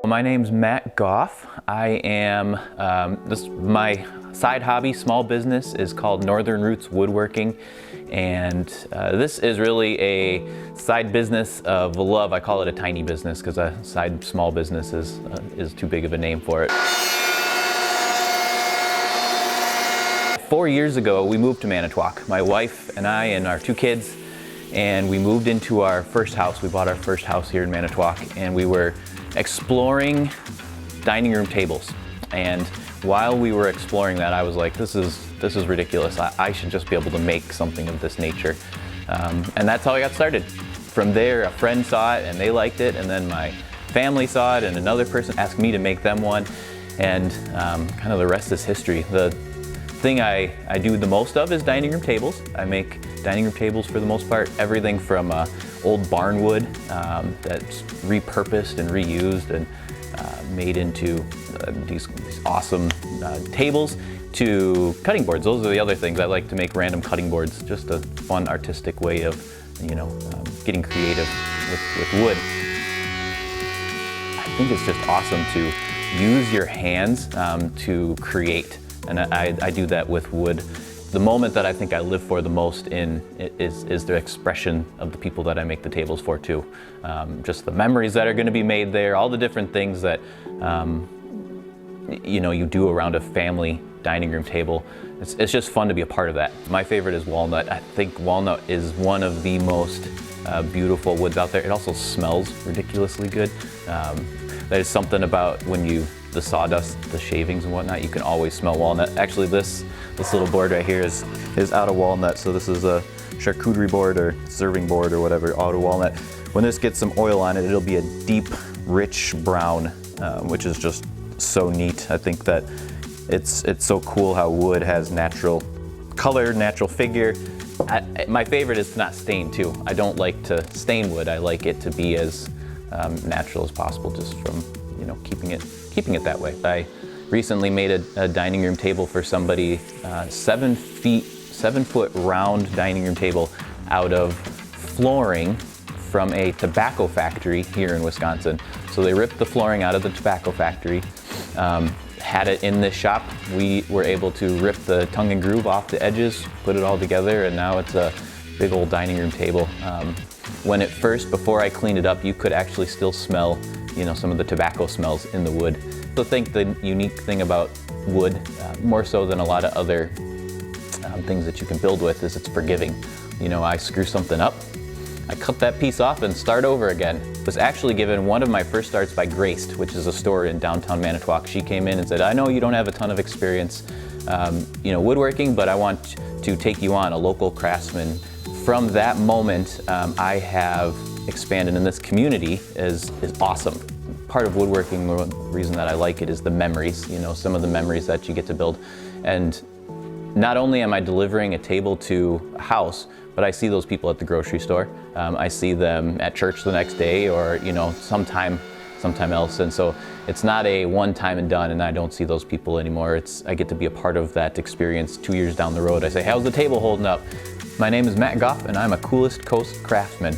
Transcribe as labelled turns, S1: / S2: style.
S1: My name's Matt Goff. I am, my side hobby, small business is called Northern Roots Woodworking. And this is really a side business of love. I call it a tiny business because a side small business is too big of a name for it. 4 years ago, we moved to Manitowoc. My wife and I and our 2 kids, and we moved into our first house. We bought our first house here in Manitowoc, and we were exploring dining room tables. And while we were exploring that, I was like, this is ridiculous. I should just be able to make something of this nature. And that's how I got started. From there, a friend saw it and they liked it, and then my family saw it and another person asked me to make them one. And kind of the rest is history. The thing I do the most of is dining room tables. I make dining room tables for the most part. Everything from old barn wood that's repurposed and reused and made into these awesome tables, to cutting boards. Those are the other things. I like to make random cutting boards. Just a fun artistic way of, getting creative with wood. I think it's just awesome to use your hands to create. And I do that with wood. The moment that I think I live for the most is the expression of the people that I make the tables for too. Just the memories that are going to be made there, all the different things that you do around a family dining room table. It's just fun to be a part of that. My favorite is walnut. I think walnut is one of the most beautiful woods out there. It also smells ridiculously good. There's something about when the sawdust, the shavings and whatnot, you can always smell walnut. Actually, this little board right here is out of walnut. So this is a charcuterie board or serving board or whatever, out of walnut. When this gets some oil on it, it'll be a deep, rich brown, which is just so neat. I think that it's so cool how wood has natural color, natural figure. My favorite is to not stain too. I don't like to stain wood. I like it to be as natural as possible, just from keeping it that way. I recently made a dining room table for somebody, 7 foot round dining room table out of flooring from a tobacco factory here in Wisconsin. So they ripped the flooring out of the tobacco factory, had it in this shop. We were able to rip the tongue and groove off the edges, put it all together, and now it's a big old dining room table. When before I cleaned it up, you could actually still smell some of the tobacco smells in the wood. I think the unique thing about wood, more so than a lot of other things that you can build with, is it's forgiving. I screw something up, I cut that piece off and start over again. I was actually given one of my first starts by Graced, which is a store in downtown Manitowoc. She came in and said, I know you don't have a ton of experience woodworking, but I want to take you on, a local craftsman. From that moment, I have expanded, and this community is awesome. Part of woodworking, the reason that I like it is the memories, some of the memories that you get to build. And not only am I delivering a table to a house, but I see those people at the grocery store. I see them at church the next day, or sometime else. And so it's not a one time and done, and I don't see those people anymore. I get to be a part of that experience 2 years down the road. I say, how's the table holding up? My name is Matt Goff, and I'm a Coolest Coast Craftsman.